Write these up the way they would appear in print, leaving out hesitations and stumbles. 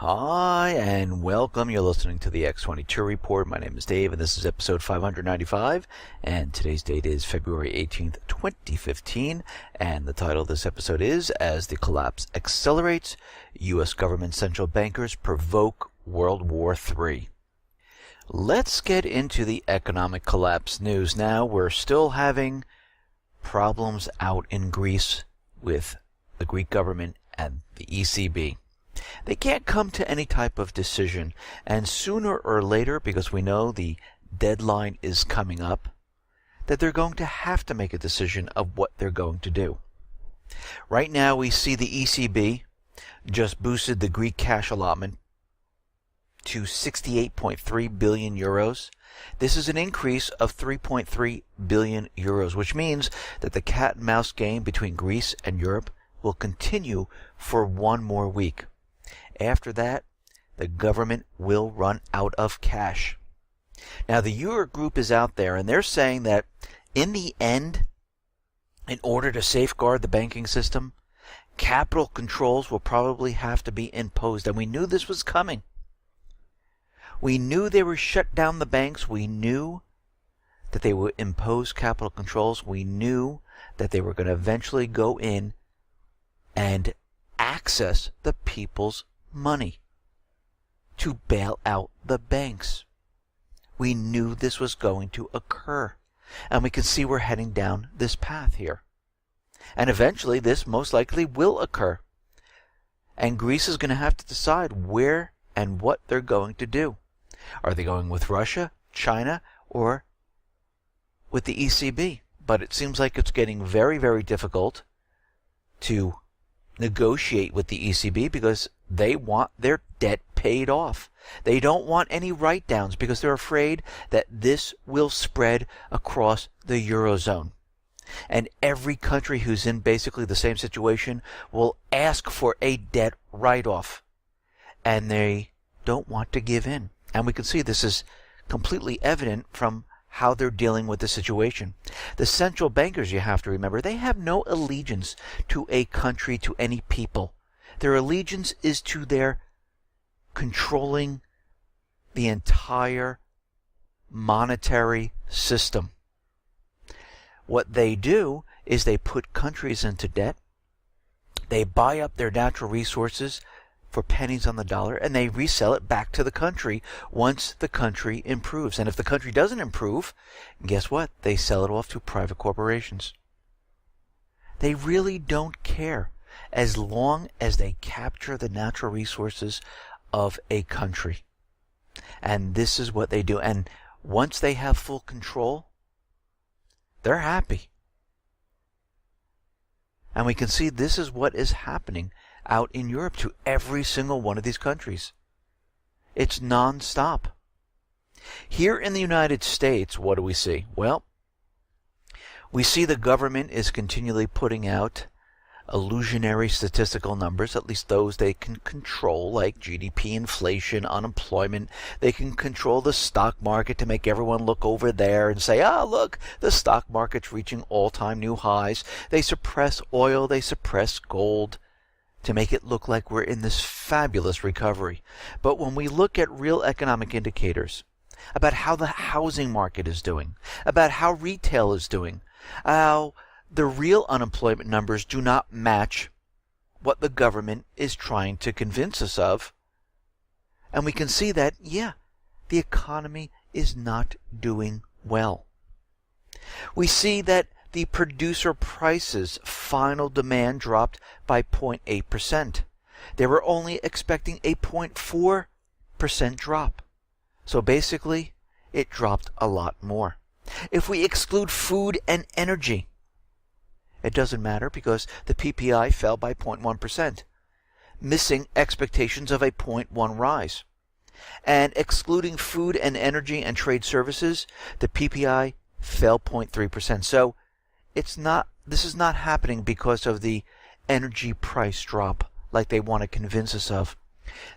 Hi and welcome. You're listening to the X22 Report. My name is Dave and this is episode 595 and today's date is February 18th, 2015 and the title of this episode is As the Collapse Accelerates, U.S. Government Central Bankers Provoke World War III. Let's get into the economic collapse news now. We're still having problems out in Greece with the Greek government and the ECB. They can't come to any type of decision, and sooner or later, because we know the deadline is coming up, that they're going to have to make a decision of what they're going to do. Right now we see the ECB just boosted the Greek cash allotment to 68.3 billion euros. This is an increase of 3.3 billion euros, which means that the cat and mouse game between Greece and Europe will continue for one more week. After that, the government will run out of cash. Now, the Eurogroup is out there, and they're saying that in the end, in order to safeguard the banking system, capital controls will probably have to be imposed. And we knew this was coming. We knew they were shut down the banks. We knew that they would impose capital controls. We knew that they were going to eventually go in and access the people's money to bail out the banks. We knew this was going to occur, and we can see we're heading down this path here. And eventually this most likely will occur. And Greece is going to have to decide where and what they're going to do. Are they going with Russia, China, or with the ECB? But it seems like it's getting very, very difficult to negotiate with the ECB because they want their debt paid off. They don't want any write-downs because they're afraid that this will spread across the Eurozone. And every country who's in basically the same situation will ask for a debt write-off. And they don't want to give in. And we can see this is completely evident from how they're dealing with the situation. The central bankers, you have to remember, they have no allegiance to a country, to any people. Their allegiance is to their controlling the entire monetary system. What they do is they put countries into debt, they buy up their natural resources for pennies on the dollar, and they resell it back to the country once the country improves. And if the country doesn't improve, guess what? They sell it off to private corporations. They really don't care as long as they capture the natural resources of a country. And this is what they do. And once they have full control, they're happy. And we can see this is what is happening out in Europe to every single one of these countries. It's non-stop. Here in the United States, what do we see? Well, we see the government is continually putting out illusionary statistical numbers, at least those they can control, like GDP, inflation, unemployment. They can control the stock market to make everyone look over there and say, look, the stock market's reaching all-time new highs. They suppress oil, they suppress gold, to make it look like we're in this fabulous recovery. But when we look at real economic indicators about how the housing market is doing, about how retail is doing, how the real unemployment numbers do not match what the government is trying to convince us of. And we can see that, the economy is not doing well. We see that the producer prices final demand dropped by 0.8%. They were only expecting a 0.4% drop. So basically, it dropped a lot more. If we exclude food and energy, it doesn't matter because the PPI fell by 0.1%, missing expectations of a 0.1 rise. And excluding food and energy and trade services, the PPI fell 0.3%. So this is not happening because of the energy price drop like they want to convince us of.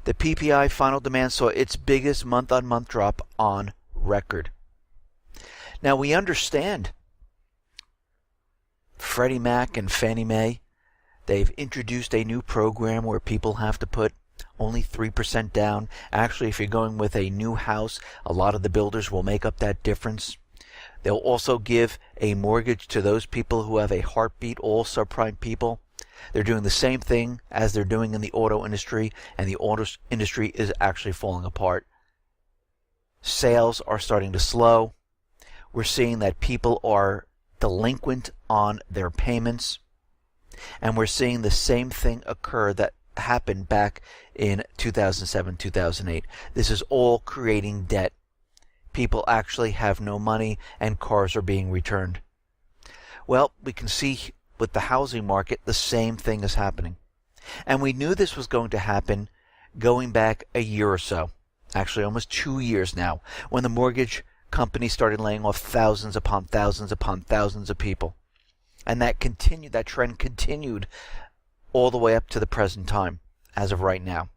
The PPI final demand saw its biggest month-on-month drop on record. Now we understand Freddie Mac and Fannie Mae, they've introduced a new program where people have to put only 3% down. Actually, if you're going with a new house, a lot of the builders will make up that difference. They'll also give a mortgage to those people who have a heartbeat, all subprime people. They're doing the same thing as they're doing in the auto industry, and the auto industry is actually falling apart. Sales are starting to slow. We're seeing that people are delinquent on their payments. And we're seeing the same thing occur that happened back in 2007, 2008. This is all creating debt. People actually have no money and cars are being returned. Well, we can see with the housing market the same thing is happening. And we knew this was going to happen going back a year or so. Actually, almost 2 years now, when the mortgage company started laying off thousands upon thousands upon thousands of people. And that trend continued all the way up to the present time, as of right now.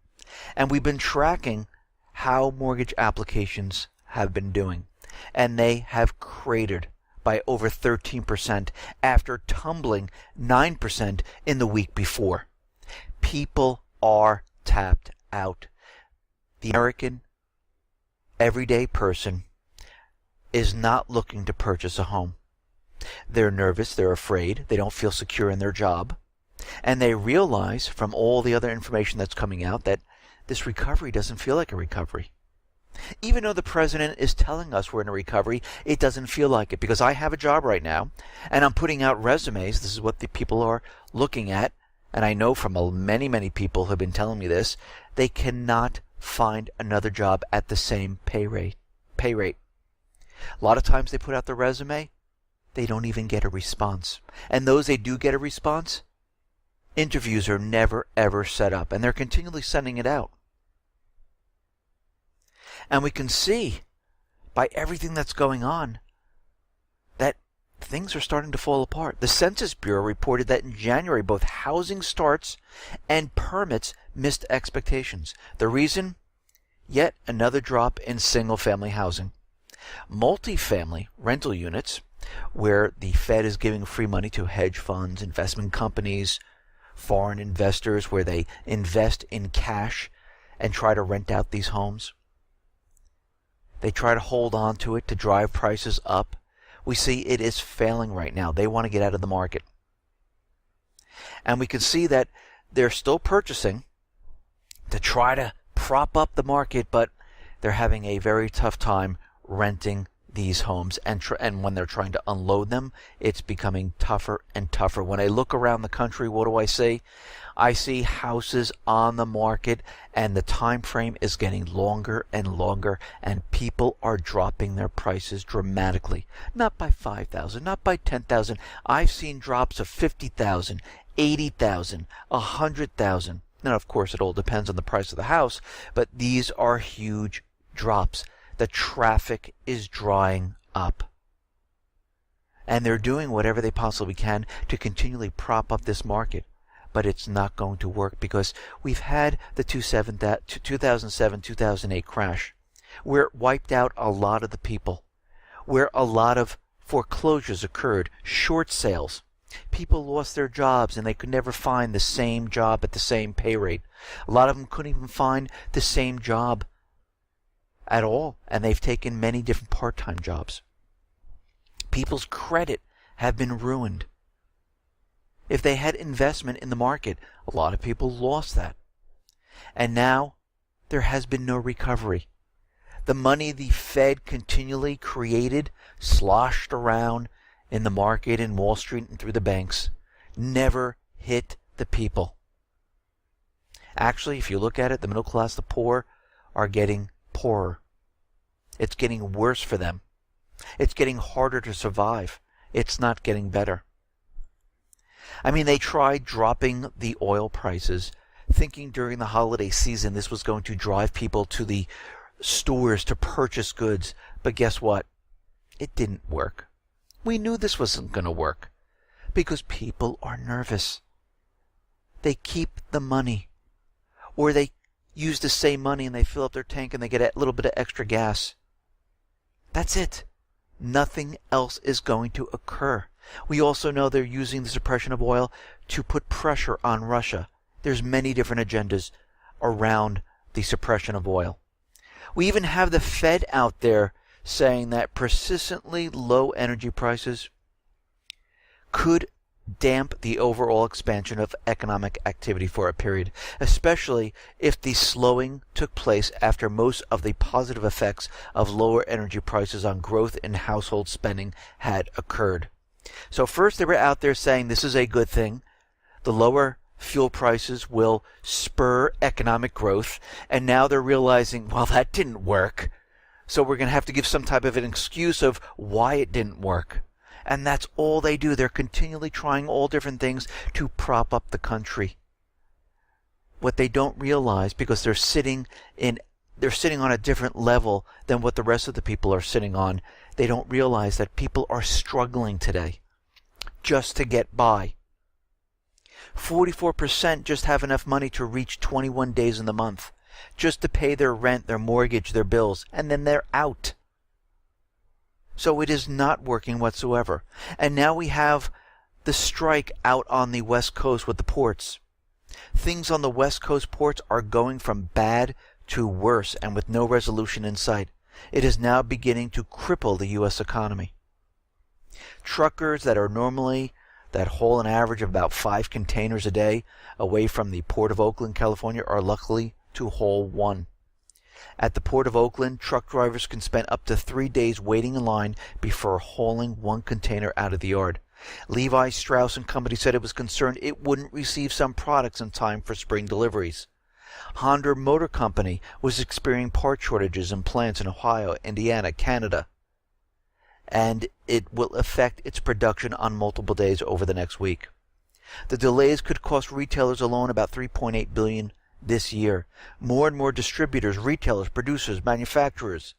And we've been tracking how mortgage applications have been doing. And they have cratered by over 13% after tumbling 9% in the week before. People are tapped out. The American everyday person is not looking to purchase a home. They're nervous, they're afraid, they don't feel secure in their job, and they realize from all the other information that's coming out that this recovery doesn't feel like a recovery. Even though the president is telling us we're in a recovery, it doesn't feel like it, because I have a job right now, and I'm putting out resumes. This is what the people are looking at, and I know from many people who have been telling me this, they cannot find another job at the same pay rate. A lot of times they put out the resume, they don't even get a response. And those they do get a response, interviews are never ever set up, and they're continually sending it out. And we can see by everything that's going on that things are starting to fall apart. The Census Bureau reported that in January, both housing starts and permits missed expectations. The reason? Yet another drop in single-family housing. Multifamily rental units, where the Fed is giving free money to hedge funds, investment companies, foreign investors, where they invest in cash and try to rent out these homes. They try to hold on to it to drive prices up. We see it is failing right now. They want to get out of the market. And we can see that they're still purchasing to try to prop up the market, but they're having a very tough time renting these homes, and when they're trying to unload them, it's becoming tougher and tougher. When I look around the country, what do I see? I see houses on the market, and the time frame is getting longer and longer, and people are dropping their prices dramatically. Not by 5,000, not by 10,000. I've seen drops of 50,000, 80,000, 100,000. Now, of course, it all depends on the price of the house, but these are huge drops. The traffic is drying up. And they're doing whatever they possibly can to continually prop up this market. But it's not going to work, because we've had the 2007-2008 crash, where it wiped out a lot of the people, where a lot of foreclosures occurred, short sales. People lost their jobs and they could never find the same job at the same pay rate. A lot of them couldn't even find the same job at all, and they've taken many different part-time jobs. People's credit have been ruined. If they had investment in the market, a lot of people lost that. And now there has been no recovery. The money the Fed continually created, sloshed around in the market, in Wall Street, and through the banks, never hit the people. Actually, if you look at it, the middle class, the poor, are getting poorer. It's getting worse for them. It's getting harder to survive. It's not getting better. I mean, they tried dropping the oil prices, thinking during the holiday season this was going to drive people to the stores to purchase goods. But guess what? It didn't work. We knew this wasn't going to work, because people are nervous. They keep the money, or they use the same money and they fill up their tank and they get a little bit of extra gas. That's it. Nothing else is going to occur. We also know they're using the suppression of oil to put pressure on Russia. There's many different agendas around the suppression of oil. We even have the Fed out there saying that persistently low energy prices could damp the overall expansion of economic activity for a period, especially if the slowing took place after most of the positive effects of lower energy prices on growth in household spending had occurred. So first they were out there saying this is a good thing. The lower fuel prices will spur economic growth, and now they're realizing, well, that didn't work. So we're going to have to give some type of an excuse of why it didn't work. And that's all they do. They're continually trying all different things to prop up the country. What they don't realize, because they're sitting on a different level than what the rest of the people are sitting on, they don't realize that people are struggling today just to get by. 44% just have enough money to reach 21 days in the month, just to pay their rent, their mortgage, their bills, and then they're out. So it is not working whatsoever. And now we have the strike out on the West Coast with the ports. Things on the West Coast ports are going from bad to worse, and with no resolution in sight. It is now beginning to cripple the U.S. economy. Truckers that haul an average of about 5 containers a day away from the Port of Oakland, California, are lucky to haul 1. At the Port of Oakland, truck drivers can spend up to 3 days waiting in line before hauling 1 container out of the yard. Levi Strauss & Company said it was concerned it wouldn't receive some products in time for spring deliveries. Honda Motor Company was experiencing part shortages in plants in Ohio, Indiana, Canada, and it will affect its production on multiple days over the next week. The delays could cost retailers alone about $3.8 billion this year. More and more distributors, retailers, producers, manufacturers,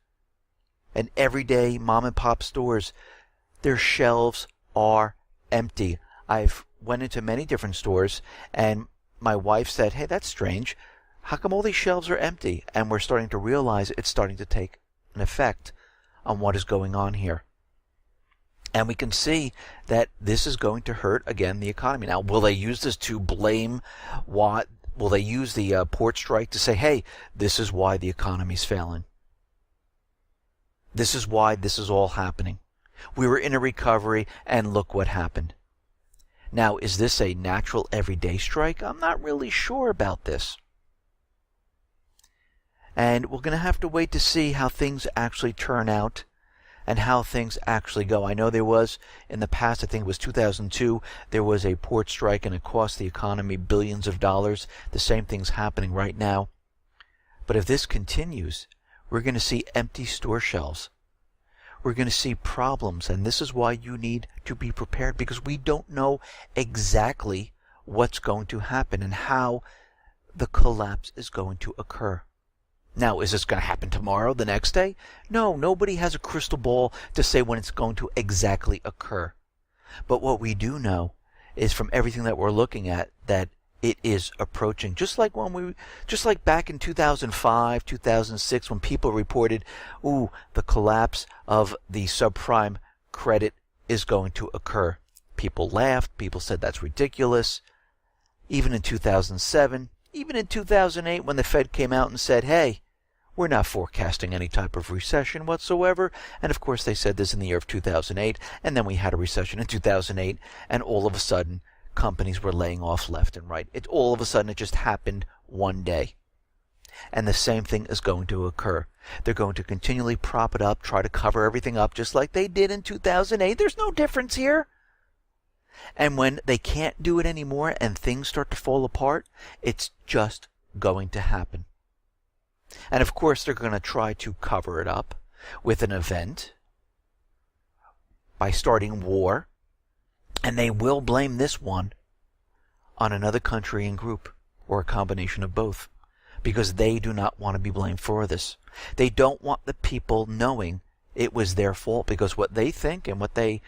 and everyday mom and pop stores, their shelves are empty. I've went into many different stores, and my wife said, hey, that's strange. How come all these shelves are empty? And we're starting to realize it's starting to take an effect on what is going on here. And we can see that this is going to hurt, again, the economy. Now, will they use this to blame what? Will they use the port strike to say, hey, this is why the economy's failing? This is why this is all happening. We were in a recovery, and look what happened. Now, is this a natural everyday strike? I'm not really sure about this. And we're going to have to wait to see how things actually turn out and how things actually go. I know there was, in the past, I think it was 2002, there was a port strike and it cost the economy billions of dollars. The same thing's happening right now. But if this continues, we're going to see empty store shelves. We're going to see problems, and this is why you need to be prepared, because we don't know exactly what's going to happen and how the collapse is going to occur. Now, is this going to happen tomorrow, the next day? No, nobody has a crystal ball to say when it's going to exactly occur. But what we do know is from everything that we're looking at that it is approaching. Just like back in 2005, 2006, when people reported, the collapse of the subprime credit is going to occur. People laughed. People said that's ridiculous. Even in 2007, even in 2008, when the Fed came out and said, hey, we're not forecasting any type of recession whatsoever. And of course, they said this in the year of 2008. And then we had a recession in 2008. And all of a sudden, companies were laying off left and right. All of a sudden, it just happened one day. And the same thing is going to occur. They're going to continually prop it up, try to cover everything up, just like they did in 2008. There's no difference here. And when they can't do it anymore and things start to fall apart, it's just going to happen. And of course, they're going to try to cover it up with an event by starting war. And they will blame this one on another country and group, or a combination of both, because they do not want to be blamed for this. They don't want the people knowing it was their fault, because what they think and what they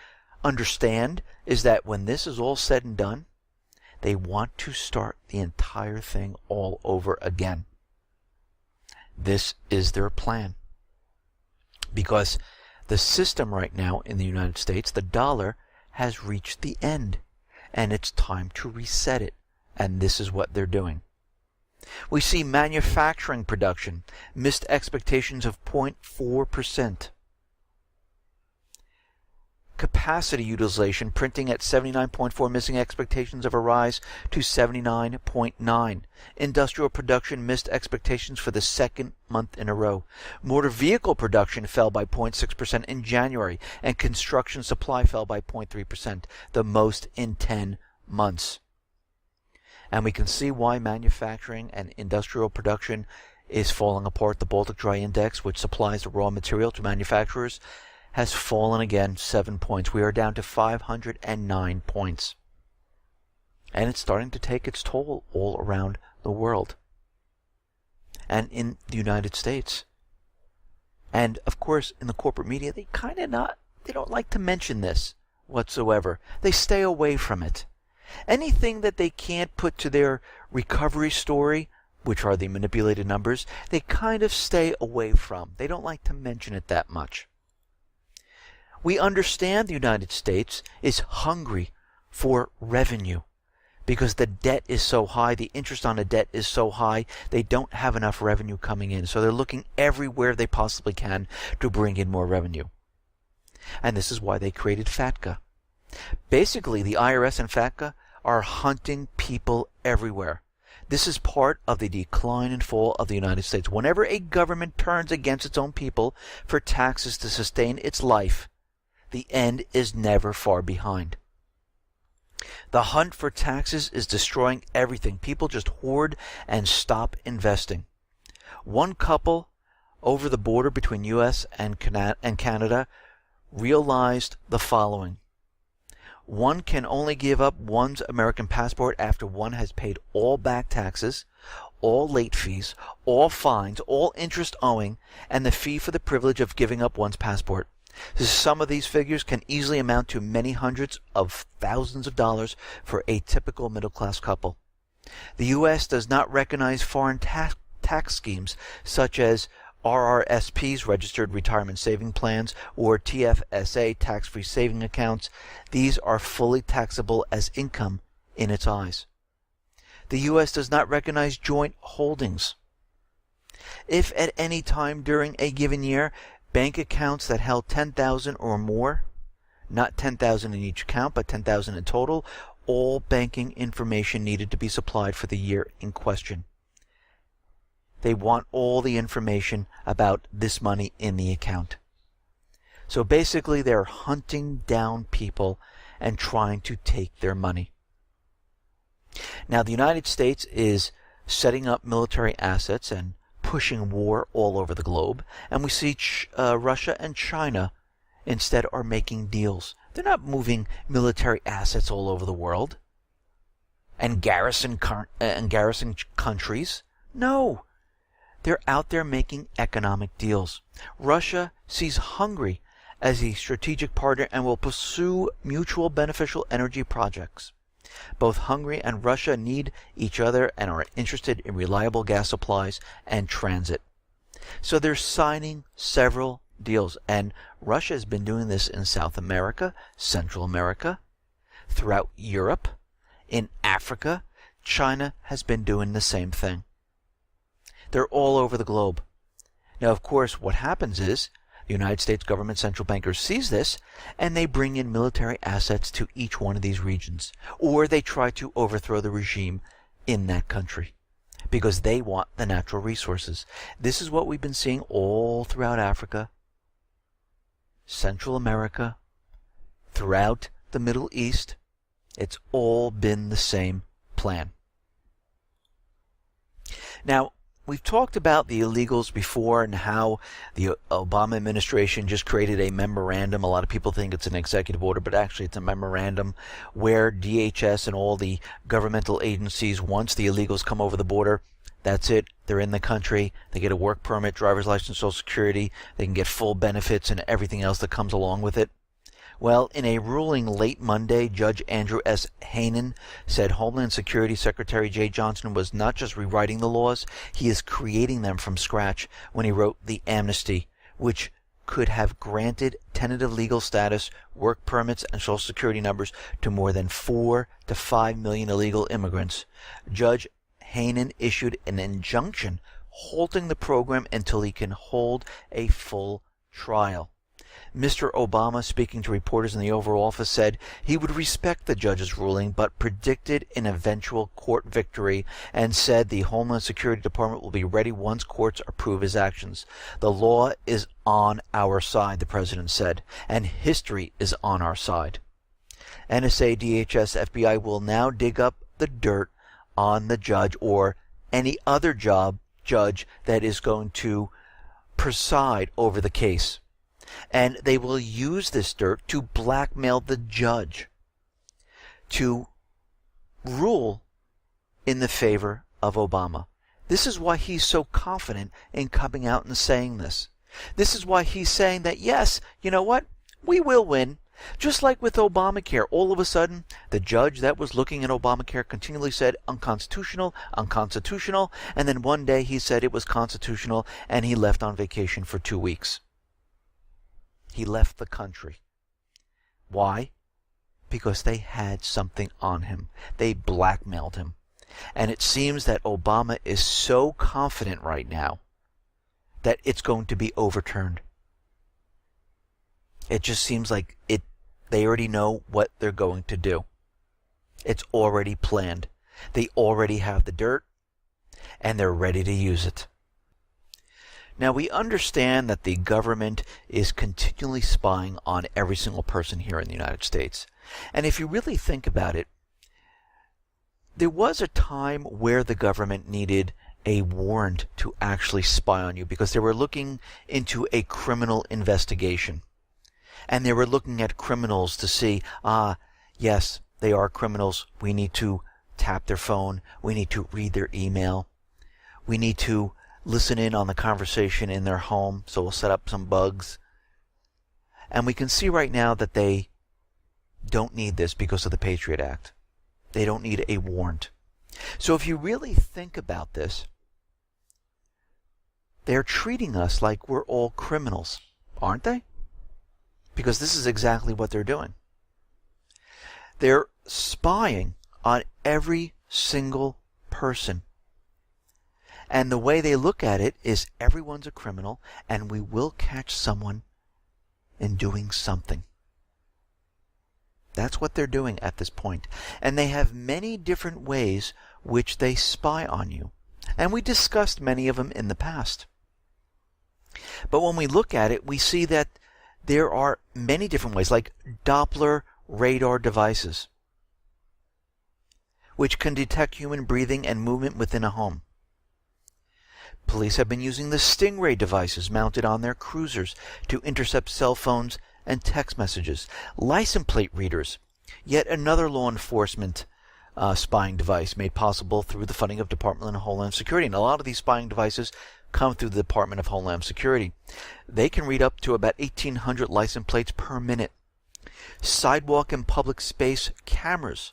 understand is that when this is all said and done, they want to start the entire thing all over again. This is their plan. Because the system right now in the United States, the dollar, has reached the end. And it's time to reset it. And this is what they're doing. We see manufacturing production missed expectations of 0.4%. Capacity utilization printing at 79.4, missing expectations of a rise to 79.9. Industrial production missed expectations for the second month in a row. Motor vehicle production fell by 0.6% in January, and construction supply fell by 0.3%, the most in 10 months. And we can see why manufacturing and industrial production is falling apart. The Baltic Dry Index, which supplies the raw material to manufacturers, has fallen again 7 points. We are down to 509 points. And it's starting to take its toll all around the world. And in the United States. And of course, in the corporate media, they don't like to mention this whatsoever. They stay away from it. Anything that they can't put to their recovery story, which are the manipulated numbers, they kind of stay away from. They don't like to mention it that much. We understand the United States is hungry for revenue because the debt is so high, the interest on the debt is so high, they don't have enough revenue coming in. So they're looking everywhere they possibly can to bring in more revenue. And this is why they created FATCA. Basically, the IRS and FATCA are hunting people everywhere. This is part of the decline and fall of the United States. Whenever a government turns against its own people for taxes to sustain its life, the end is never far behind. The hunt for taxes is destroying everything. People just hoard and stop investing. One couple over the border between U.S. and Canada realized the following. One can only give up one's American passport after one has paid all back taxes, all late fees, all fines, all interest owing, and the fee for the privilege of giving up one's passport. Some of these figures can easily amount to many hundreds of thousands of dollars for a typical middle-class couple. The U.S. does not recognize foreign tax schemes such as RRSPs, Registered Retirement Saving Plans, or TFSA, Tax-Free Saving Accounts. These are fully taxable as income in its eyes. The U.S. does not recognize joint holdings. If at any time during a given year, bank accounts that held $10,000 or more, not $10,000 in each account, but $10,000 in total, all banking information needed to be supplied for the year in question. They want all the information about this money in the account. So basically, they're hunting down people and trying to take their money. Now, the United States is setting up military assets and pushing war all over the globe, and we see Russia and China instead are making deals. They're not moving military assets all over the world and garrison countries. No, they're out there making economic deals. Russia sees Hungary as a strategic partner and will pursue mutual beneficial energy projects. Both Hungary and Russia need each other and are interested in reliable gas supplies and transit. So they're signing several deals, and Russia has been doing this in South America, Central America, throughout Europe, in Africa. China has been doing the same thing. They're all over the globe. Now, of course, what happens is the United States government central bankers sees this, and they bring in military assets to each one of these regions, or they try to overthrow the regime in that country because they want the natural resources. This is what we've been seeing all throughout Africa, Central America, throughout the Middle East. It's all been the same plan. Now, we've talked about the illegals before and how the Obama administration just created a memorandum. A lot of people think it's an executive order, but actually it's a memorandum where DHS and all the governmental agencies, once the illegals come over the border, that's it. They're in the country. They get a work permit, driver's license, Social Security. They can get full benefits and everything else that comes along with it. Well, in a ruling late Monday, Judge Andrew S. Hanen said Homeland Security Secretary Jay Johnson was not just rewriting the laws, he is creating them from scratch when he wrote the amnesty, which could have granted tentative legal status, work permits, and Social Security numbers to more than 4 to 5 million illegal immigrants. Judge Hainan issued an injunction halting the program until he can hold a full trial. Mr. Obama, speaking to reporters in the Oval Office, said he would respect the judge's ruling, but predicted an eventual court victory and said the Homeland Security Department will be ready once courts approve his actions. The law is on our side, the president said, and history is on our side. NSA, DHS, FBI will now dig up the dirt on the judge or any other judge that is going to preside over the case. And they will use this dirt to blackmail the judge to rule in the favor of Obama. This is why he's so confident in coming out and saying this. This is why he's saying that, yes, you know what? We will win. Just like with Obamacare, all of a sudden, the judge that was looking at Obamacare continually said unconstitutional, unconstitutional, and then one day he said it was constitutional and he left on vacation for 2 weeks. He left the country. Why? Because they had something on him. They blackmailed him. And it seems that Obama is so confident right now that it's going to be overturned. It just seems like they already know what they're going to do. It's already planned. They already have the dirt, and they're ready to use it. Now, we understand that the government is continually spying on every single person here in the United States. And if you really think about it, there was a time where the government needed a warrant to actually spy on you because they were looking into a criminal investigation. And they were looking at criminals to see, yes, they are criminals. We need to tap their phone. We need to read their email. We need to listen in on the conversation in their home, so we'll set up some bugs. And we can see right now that they don't need this because of the Patriot Act. They don't need a warrant. So if you really think about this, they're treating us like we're all criminals, aren't they? Because this is exactly what they're doing. They're spying on every single person. And the way they look at it is everyone's a criminal, and we will catch someone in doing something. That's what they're doing at this point. And they have many different ways which they spy on you. And we discussed many of them in the past. But when we look at it, we see that there are many different ways, like Doppler radar devices, which can detect human breathing and movement within a home. Police have been using the Stingray devices mounted on their cruisers to intercept cell phones and text messages. License plate readers, yet another law enforcement spying device made possible through the funding of Department of Homeland Security. And a lot of these spying devices come through the Department of Homeland Security. They can read up to about 1,800 license plates per minute. Sidewalk and public space cameras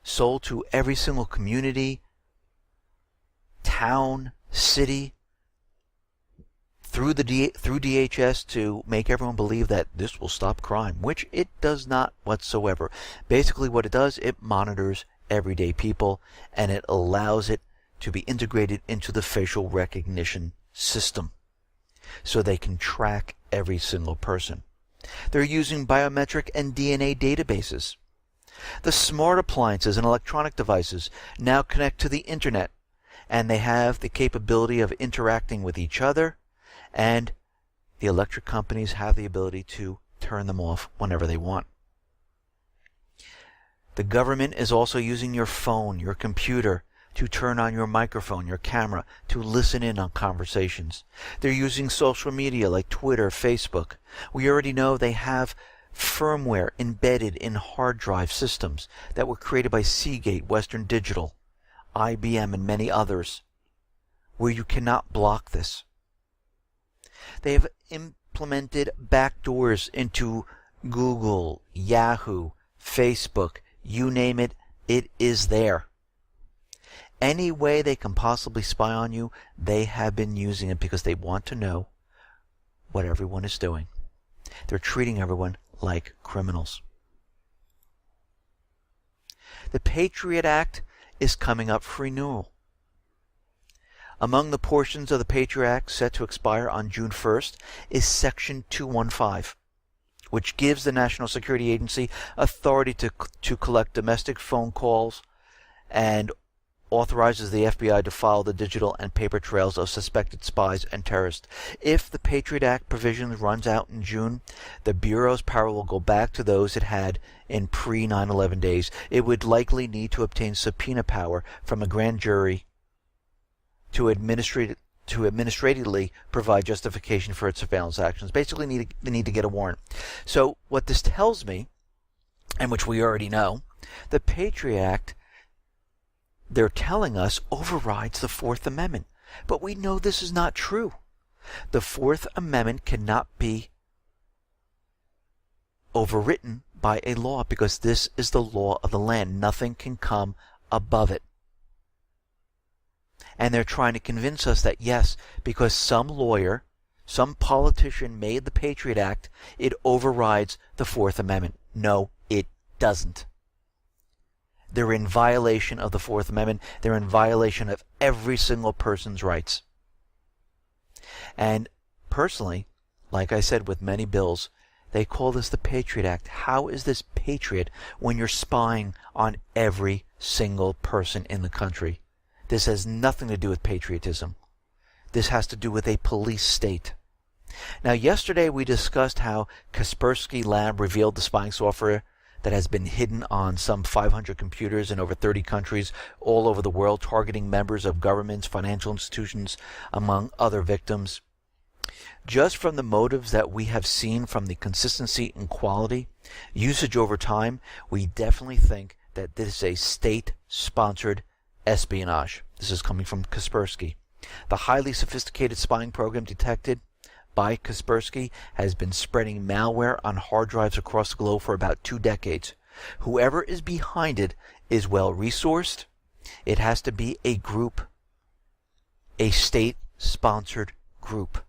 sold to every single community, town, city, through DHS to make everyone believe that this will stop crime, which it does not whatsoever. Basically what it does, it monitors everyday people, and it allows it to be integrated into the facial recognition system so they can track every single person. They're using biometric and DNA databases. The smart appliances and electronic devices now connect to the internet, and they have the capability of interacting with each other, and the electric companies have the ability to turn them off whenever they want. The government is also using your phone, your computer, to turn on your microphone, your camera, to listen in on conversations. They're using social media like Twitter, Facebook. We already know they have firmware embedded in hard drive systems that were created by Seagate, Western Digital, IBM, and many others, where you cannot block this. They have implemented backdoors into Google, Yahoo, Facebook, you name it, it is there. Any way they can possibly spy on you, they have been using it because they want to know what everyone is doing. They're treating everyone like criminals. The Patriot Act is coming up for renewal. Among the portions of the Patriot Act set to expire on June 1st is Section 215, which gives the National Security Agency authority to collect domestic phone calls and authorizes the FBI to follow the digital and paper trails of suspected spies and terrorists. If the Patriot Act provisions runs out in June, the Bureau's power will go back to those it had in pre-9/11 days. It would likely need to obtain subpoena power from a grand jury to administratively provide justification for its surveillance actions. Basically, they need to get a warrant. So what this tells me, and which we already know, the Patriot Act, they're telling us, overrides the Fourth Amendment. But we know this is not true. The Fourth Amendment cannot be overwritten by a law because this is the law of the land. Nothing can come above it. And they're trying to convince us that yes, because some lawyer, some politician made the Patriot Act, it overrides the Fourth Amendment. No, it doesn't. They're in violation of the Fourth Amendment. They're in violation of every single person's rights. And personally, like I said with many bills, they call this the Patriot Act. How is this patriot when you're spying on every single person in the country? This has nothing to do with patriotism. This has to do with a police state. Now, yesterday we discussed how Kaspersky Lab revealed the spying software that has been hidden on some 500 computers in over 30 countries all over the world, targeting members of governments, financial institutions, among other victims. Just from the motives that we have seen from the consistency and quality, usage over time, we definitely think that this is a state-sponsored espionage. This is coming from Kaspersky. The highly sophisticated spying program detected by Kaspersky has been spreading malware on hard drives across the globe for about 2 decades. Whoever is behind it is well resourced. It has to be a group, a state-sponsored group.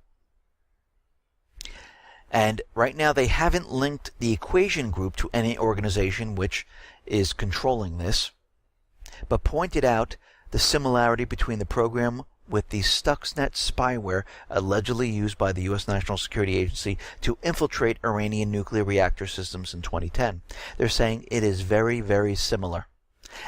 And right now they haven't linked the Equation Group to any organization which is controlling this, but pointed out the similarity between the program with the Stuxnet spyware allegedly used by the U.S. National Security Agency to infiltrate Iranian nuclear reactor systems in 2010. They're saying it is very, very similar.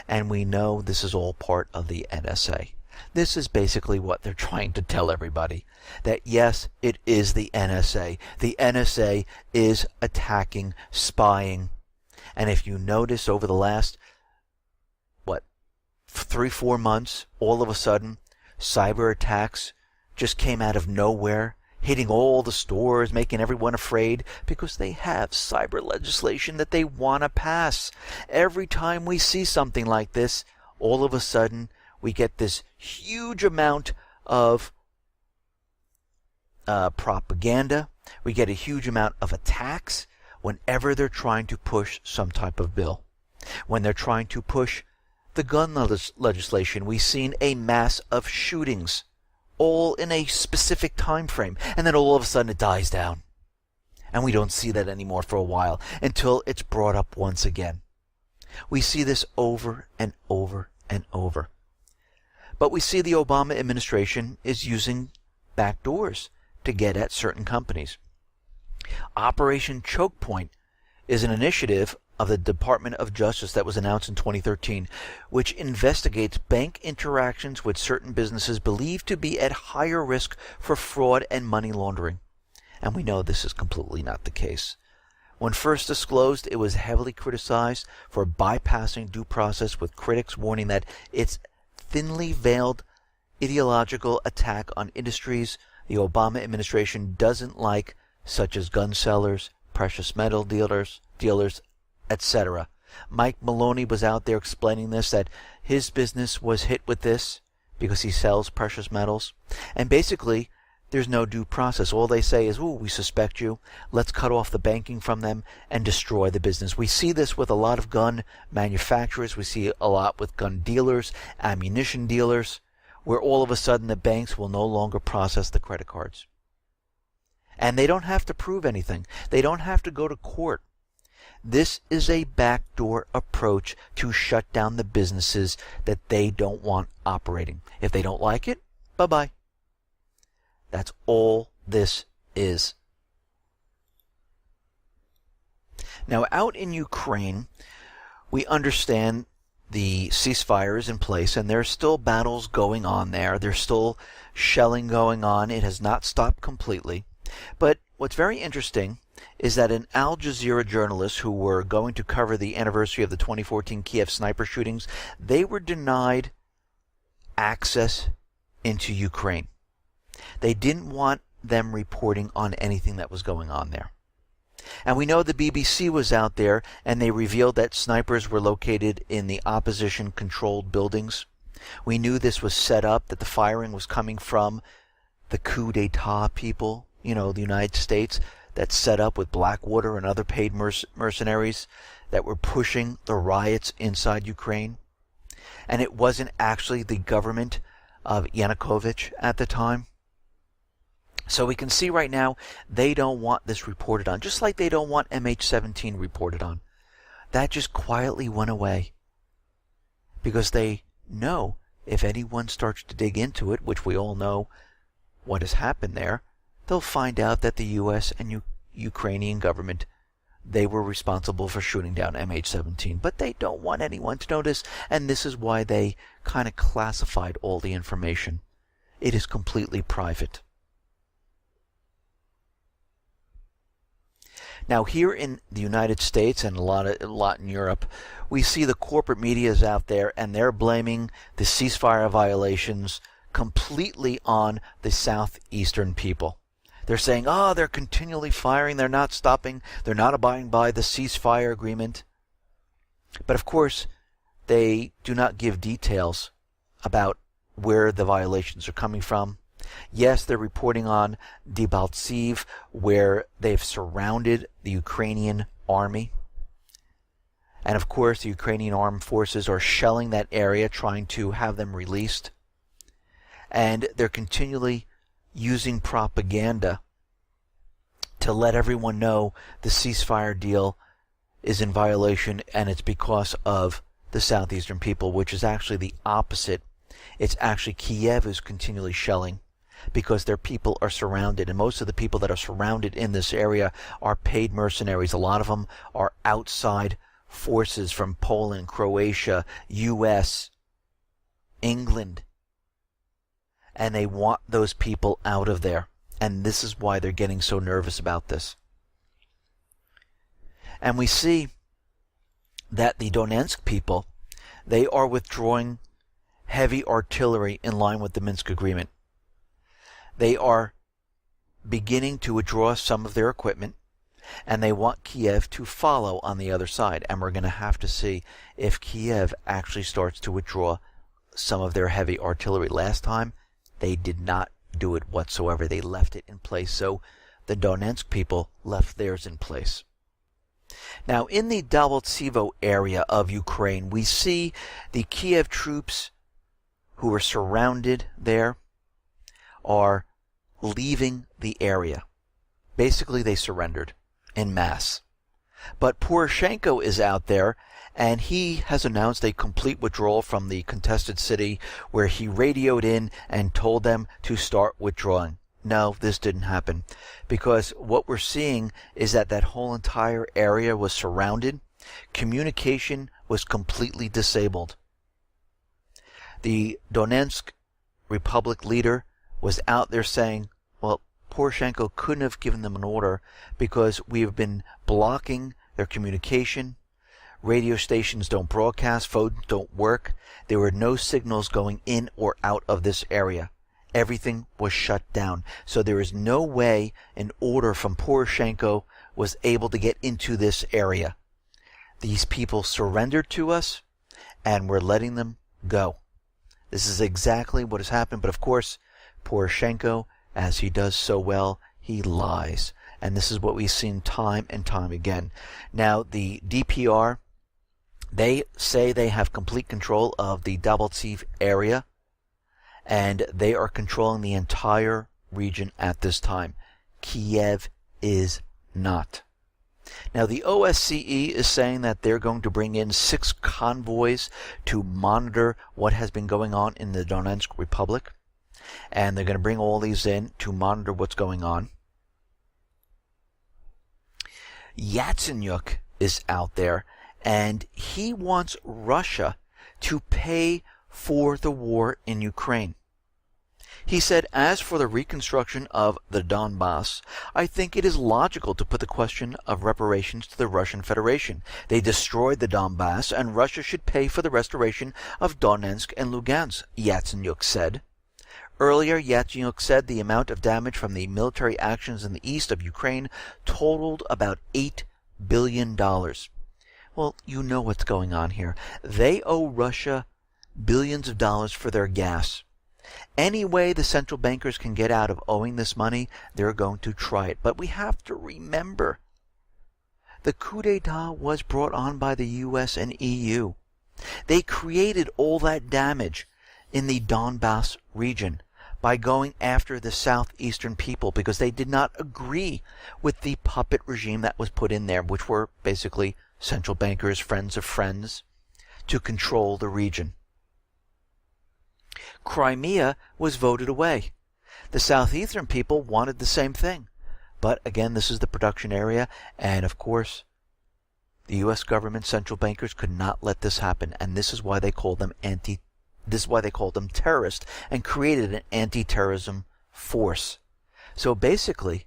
And we know this is all part of the NSA. This is basically what they're trying to tell everybody. That yes, it is the NSA. The NSA is attacking, spying. And if you notice over the last, 3-4 months, all of a sudden, cyber attacks just came out of nowhere, hitting all the stores, making everyone afraid, because they have cyber legislation that they want to pass. Every time we see something like this, all of a sudden, we get this huge amount of propaganda. We get a huge amount of attacks whenever they're trying to push some type of bill. When they're trying to push the gun legislation, we've seen a mass of shootings, all in a specific time frame, and then all of a sudden it dies down. And we don't see that anymore for a while, until it's brought up once again. We see this over and over and over. But we see the Obama administration is using backdoors to get at certain companies. Operation Choke Point is an initiative of the Department of Justice that was announced in 2013, which investigates bank interactions with certain businesses believed to be at higher risk for fraud and money laundering. And we know this is completely not the case. When first disclosed, it was heavily criticized for bypassing due process, with critics warning that its thinly veiled ideological attack on industries the Obama administration doesn't like, such as gun sellers, precious metal dealers, etc. Mike Maloney was out there explaining this, that his business was hit with this because he sells precious metals. And basically, there's no due process. All they say is, ooh, we suspect you. Let's cut off the banking from them and destroy the business. We see this with a lot of gun manufacturers. We see a lot with gun dealers, ammunition dealers, where all of a sudden the banks will no longer process the credit cards. And they don't have to prove anything. They don't have to go to court. This is a backdoor approach to shut down the businesses that they don't want operating. If they don't like it, bye-bye. That's all this is. Now, out in Ukraine, we understand the ceasefire is in place, and there's still battles going on there. There's still shelling going on. It has not stopped completely. But what's very interesting is that an Al Jazeera journalist who were going to cover the anniversary of the 2014 Kiev sniper shootings, they were denied access into Ukraine. They didn't want them reporting on anything that was going on there. And we know the BBC was out there, and they revealed that snipers were located in the opposition-controlled buildings. We knew this was set up, that the firing was coming from the coup d'etat people, the United States, that's set up with Blackwater and other paid mercenaries that were pushing the riots inside Ukraine. And it wasn't actually the government of Yanukovych at the time. So we can see right now they don't want this reported on, just like they don't want MH17 reported on. That just quietly went away because they know if anyone starts to dig into it, which we all know what has happened there, they'll find out that the U.S. and Ukrainian government, they were responsible for shooting down MH17. But they don't want anyone to notice, and this is why they kind of classified all the information. It is completely private. Now, here in the United States and a lot in Europe, we see the corporate media is out there, and they're blaming the ceasefire violations completely on the southeastern people. They're saying, they're continually firing, they're not stopping, they're not abiding by the ceasefire agreement. But of course, they do not give details about where the violations are coming from. Yes, they're reporting on Debaltseve, where they've surrounded the Ukrainian army. And of course, the Ukrainian armed forces are shelling that area, trying to have them released. And they're continually using propaganda to let everyone know the ceasefire deal is in violation, and it's because of the southeastern people, which is actually the opposite. It's actually Kiev who's continually shelling, because their people are surrounded, and most of the people that are surrounded in this area are paid mercenaries. A lot of them are outside forces from Poland, Croatia, U.S., England, and they want those people out of there, and this is why they're getting so nervous about this. And we see that the Donetsk people, they are withdrawing heavy artillery in line with the Minsk agreement. They are beginning to withdraw some of their equipment, and they want Kiev to follow on the other side. And we're going to have to see if Kiev actually starts to withdraw some of their heavy artillery. Last time, they did not do it whatsoever. They left it in place. So the Donetsk people left theirs in place. Now, in the Debaltseve area of Ukraine, we see the Kiev troops who are surrounded there are leaving the area. Basically, they surrendered en masse. But Poroshenko is out there, and he has announced a complete withdrawal from the contested city, where he radioed in and told them to start withdrawing. No, this didn't happen, because what we're seeing is that that whole entire area was surrounded. Communication was completely disabled. The Donetsk Republic leader was out there saying, well, Poroshenko couldn't have given them an order because we have been blocking their communication. Radio stations don't broadcast, phones don't work. There were no signals going in or out of this area. Everything was shut down. So there is no way an order from Poroshenko was able to get into this area. These people surrendered to us, and we're letting them go. This is exactly what has happened. But of course, Poroshenko, as he does so well, he lies. And this is what we've seen time and time again. Now, the DPR, they say they have complete control of the Debaltseve area, and they are controlling the entire region at this time. Kiev is not. Now, the OSCE is saying that they're going to bring in 6 convoys to monitor what has been going on in the Donetsk Republic. And they're going to bring all these in to monitor what's going on. Yatsenyuk is out there, and he wants Russia to pay for the war in Ukraine. He said, as for the reconstruction of the Donbass, I think it is logical to put the question of reparations to the Russian Federation. They destroyed the Donbass, and Russia should pay for the restoration of Donetsk and Lugansk, Yatsenyuk said. Earlier, Yatsenyuk said the amount of damage from the military actions in the east of Ukraine totaled about $8 billion. Well, you know what's going on here. They owe Russia billions of dollars for their gas. Any way the central bankers can get out of owing this money, they're going to try it. But we have to remember, the coup d'etat was brought on by the US and EU. They created all that damage in the Donbass region by going after the southeastern people because they did not agree with the puppet regime that was put in there, which were basically central bankers, friends of friends, to control the region. Crimea was voted away. The southeastern people wanted the same thing. But again, this is the production area, and of course, the US government central bankers could not let this happen, and this is why they called them terrorists and created an anti-terrorism force. So basically,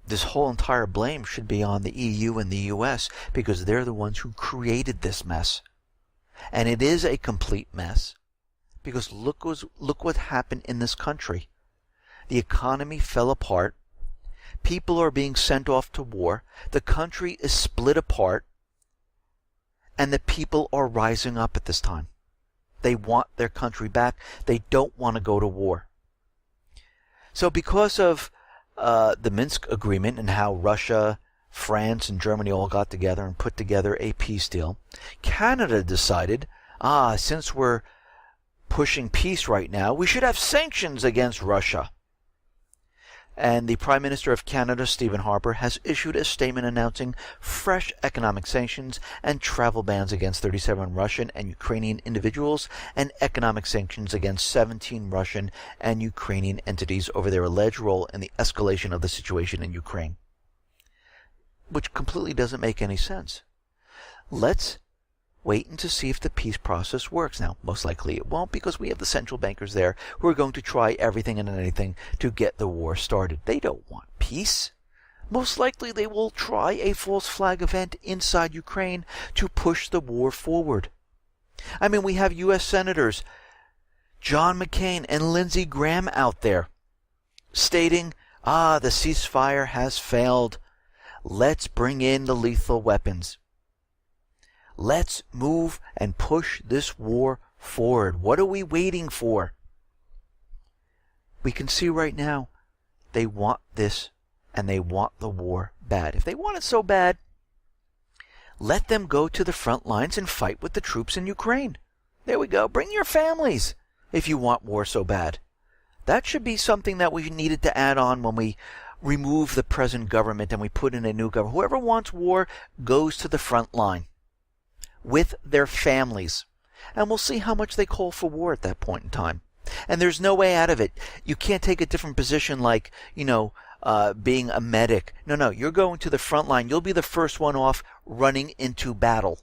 this whole entire blame should be on the EU and the US because they're the ones who created this mess. And it is a complete mess. Because look what happened in this country. The economy fell apart. People are being sent off to war. The country is split apart. And the people are rising up at this time. They want their country back. They don't want to go to war. So because of the Minsk agreement and how Russia, France, and Germany all got together and put together a peace deal, Canada decided, since we're pushing peace right now, we should have sanctions against Russia. And the Prime Minister of Canada, Stephen Harper, has issued a statement announcing fresh economic sanctions and travel bans against 37 Russian and Ukrainian individuals and economic sanctions against 17 Russian and Ukrainian entities over their alleged role in the escalation of the situation in Ukraine. Which completely doesn't make any sense. Let's waiting to see if the peace process works. Now, most likely it won't because we have the central bankers there who are going to try everything and anything to get the war started. They don't want peace. Most likely they will try a false flag event inside Ukraine to push the war forward. I mean, we have U.S. Senators John McCain and Lindsey Graham out there stating, the ceasefire has failed. Let's bring in the lethal weapons. Let's move and push this war forward. What are we waiting for? We can see right now they want this and they want the war bad. If they want it so bad, let them go to the front lines and fight with the troops in Ukraine. There we go. Bring your families if you want war so bad. That should be something that we needed to add on when we remove the present government and we put in a new government. Whoever wants war goes to the front line with their families. And we'll see how much they call for war at that point in time. And there's no way out of it. You can't take a different position like, being a medic. No, you're going to the front line. You'll be the first one off running into battle.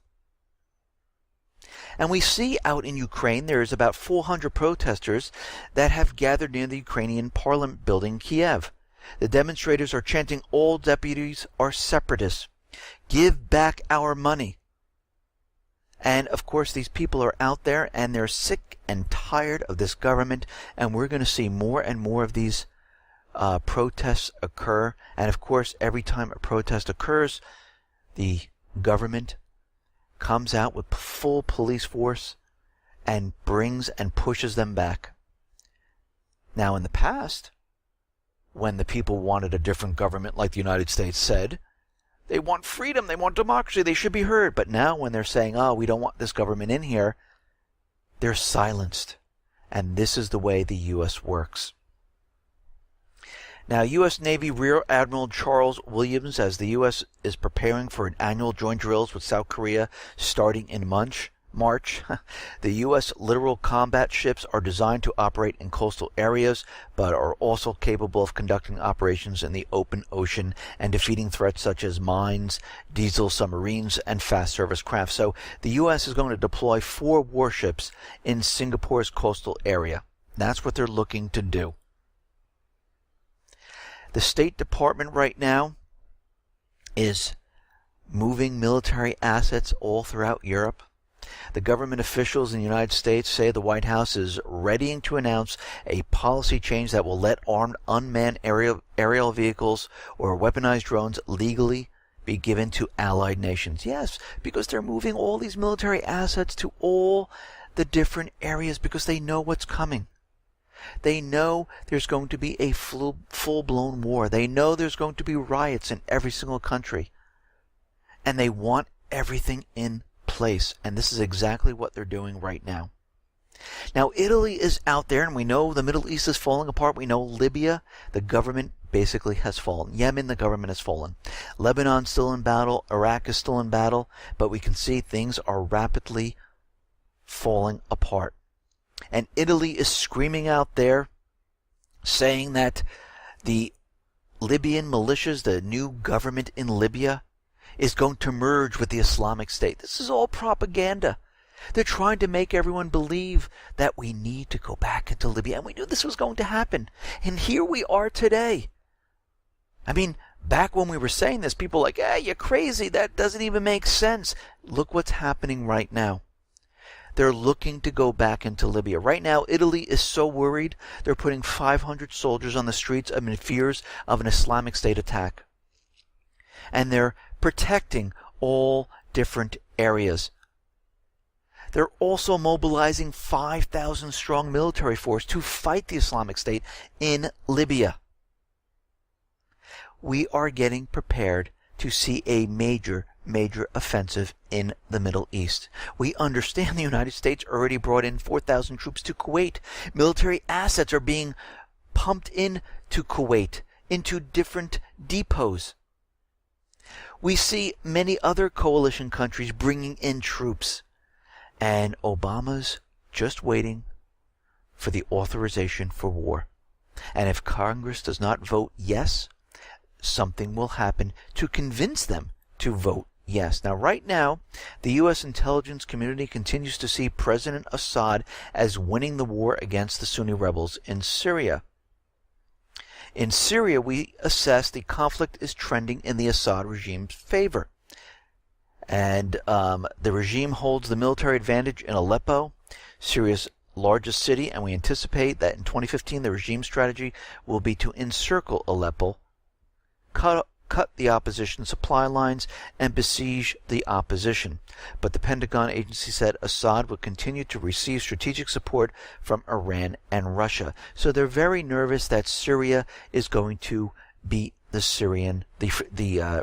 And we see out in Ukraine there is about 400 protesters that have gathered near the Ukrainian parliament building in Kiev. The demonstrators are chanting, all deputies are separatists. Give back our money. And, of course, these people are out there and they're sick and tired of this government. And we're going to see more and more of these protests occur. And, of course, every time a protest occurs, the government comes out with full police force and brings and pushes them back. Now, in the past, when the people wanted a different government, like the United States said, they want freedom, they want democracy, they should be heard. But now when they're saying, we don't want this government in here, they're silenced. And this is the way the U.S. works. Now, U.S. Navy Rear Admiral Charles Williams, as the U.S. is preparing for an annual joint drills with South Korea starting in March, the U.S. littoral combat ships are designed to operate in coastal areas, but are also capable of conducting operations in the open ocean and defeating threats such as mines, diesel submarines, and fast service craft. So the U.S. is going to deploy 4 warships in Singapore's coastal area. That's what they're looking to do. The State Department right now is moving military assets all throughout Europe. The government officials in the United States say the White House is readying to announce a policy change that will let armed unmanned aerial vehicles or weaponized drones legally be given to allied nations. Yes, because they're moving all these military assets to all the different areas because they know what's coming. They know there's going to be a full-blown war. They know there's going to be riots in every single country. And they want everything in place. And this is exactly what they're doing right now. Now, Italy is out there, and we know the Middle East is falling apart. We know Libya, the government basically has fallen. Yemen, the government has fallen. Lebanon's still in battle. Iraq is still in battle. But we can see things are rapidly falling apart. And Italy is screaming out there, saying that the Libyan militias, the new government in Libya, is going to merge with the Islamic State. This is all propaganda. They're trying to make everyone believe that we need to go back into Libya. And we knew this was going to happen. And here we are today. I mean, back when we were saying this, people were like, you're crazy. That doesn't even make sense. Look what's happening right now. They're looking to go back into Libya. Right now, Italy is so worried, they're putting 500 soldiers on the streets in fears of an Islamic State attack. And they're protecting all different areas. They're also mobilizing 5,000 strong military force to fight the Islamic State in Libya. We are getting prepared to see a major offensive in the Middle East. We understand the United States already brought in 4,000 troops to Kuwait. Military assets are being pumped into Kuwait, into different depots. We see many other coalition countries bringing in troops. And Obama's just waiting for the authorization for war. And if Congress does not vote yes, something will happen to convince them to vote yes. Now, right now, the U.S. intelligence community continues to see President Assad as winning the war against the Sunni rebels in Syria. In Syria, we assess the conflict is trending in the Assad regime's favor. And the regime holds the military advantage in Aleppo, Syria's largest city, and we anticipate that in 2015 the regime strategy will be to encircle Aleppo, cut the opposition supply lines, and besiege the opposition. But the Pentagon agency said Assad would continue to receive strategic support from Iran and Russia. So they're very nervous that Syria is going to beat the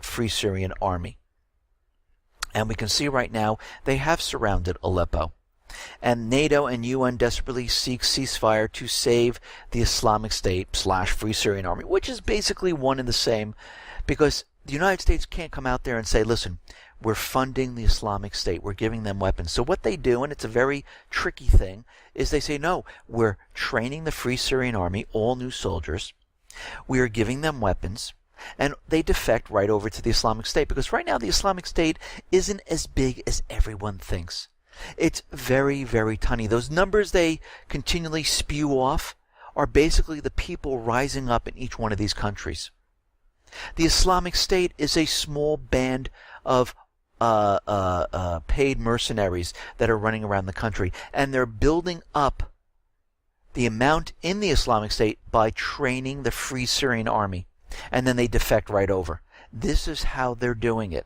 Free Syrian Army. And we can see right now they have surrounded Aleppo. And NATO and UN desperately seek ceasefire to save the Islamic State / Free Syrian Army, which is basically one and the same, because the United States can't come out there and say, listen, we're funding the Islamic State, we're giving them weapons. So what they do, and it's a very tricky thing, is they say, no, we're training the Free Syrian Army, all new soldiers, we are giving them weapons, and they defect right over to the Islamic State, because right now the Islamic State isn't as big as everyone thinks. It's very, very tiny. Those numbers they continually spew off are basically the people rising up in each one of these countries. The Islamic State is a small band of paid mercenaries that are running around the country, and they're building up the amount in the Islamic State by training the Free Syrian Army, and then they defect right over. This is how they're doing it.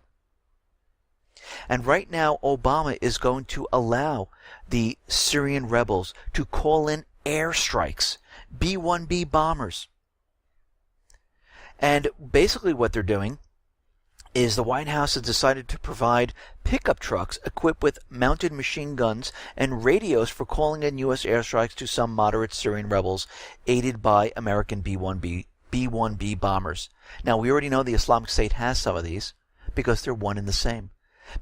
And right now, Obama is going to allow the Syrian rebels to call in airstrikes, B-1B bombers. And basically what they're doing is the White House has decided to provide pickup trucks equipped with mounted machine guns and radios for calling in U.S. airstrikes to some moderate Syrian rebels, aided by American B-1B B-1B bombers. Now, we already know the Islamic State has some of these because they're one and the same.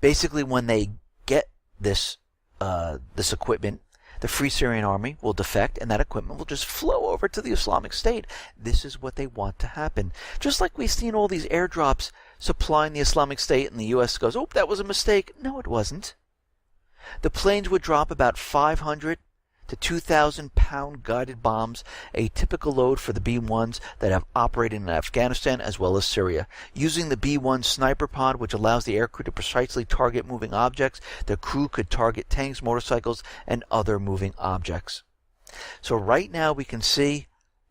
Basically, when they get this equipment, the Free Syrian Army will defect, and that equipment will just flow over to the Islamic State. This is what they want to happen. Just like we've seen all these airdrops supplying the Islamic State, and the U.S. goes, oh, that was a mistake. No, it wasn't. The planes would drop about 500 to 2,000 pound guided bombs, a typical load for the B-1s that have operated in Afghanistan as well as Syria. Using the B-1 sniper pod, which allows the aircrew to precisely target moving objects, the crew could target tanks, motorcycles, and other moving objects. So right now we can see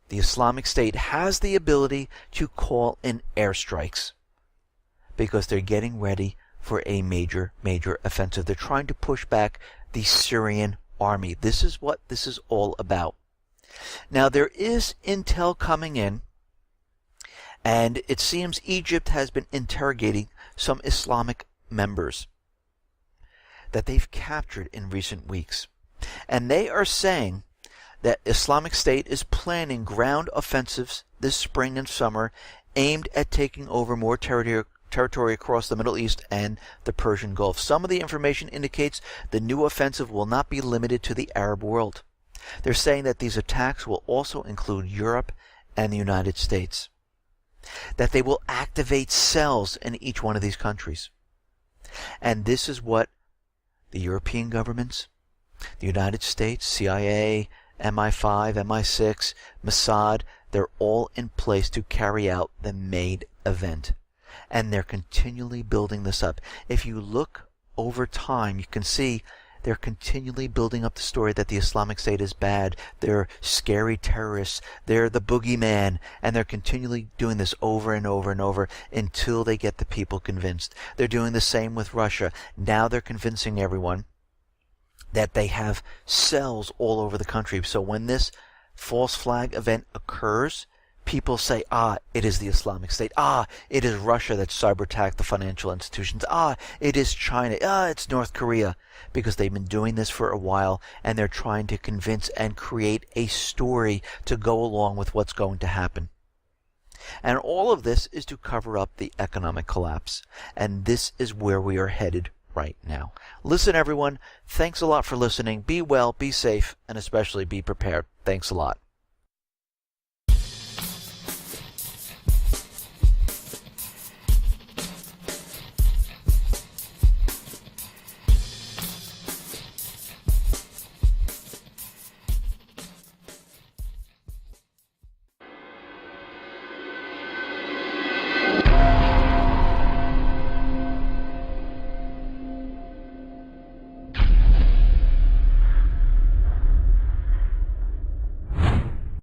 the Islamic State has the ability to call in airstrikes because they're getting ready for a major offensive. They're trying to push back the Syrian army. This is what this is all about. Now, there is intel coming in, and it seems Egypt has been interrogating some Islamic members that they've captured in recent weeks. And they are saying that Islamic State is planning ground offensives this spring and summer aimed at taking over more territory across the Middle East and the Persian Gulf. Some of the information indicates the new offensive will not be limited to the Arab world. They're saying that these attacks will also include Europe and the United States. That they will activate cells in each one of these countries. And this is what the European governments, the United States, CIA, MI5, MI6, Mossad, they're all in place to carry out the main event. And they're continually building this up. If you look over time, you can see they're continually building up the story that the Islamic State is bad. They're scary terrorists. They're the boogeyman. And they're continually doing this over and over and over until they get the people convinced. They're doing the same with Russia. Now they're convincing everyone that they have cells all over the country. So when this false flag event occurs, people say, it is the Islamic State. It is Russia that cyber-attacked the financial institutions. It is China. It's North Korea. Because they've been doing this for a while, and they're trying to convince and create a story to go along with what's going to happen. And all of this is to cover up the economic collapse. And this is where we are headed right now. Listen, everyone. Thanks a lot for listening. Be well, be safe, and especially be prepared. Thanks a lot.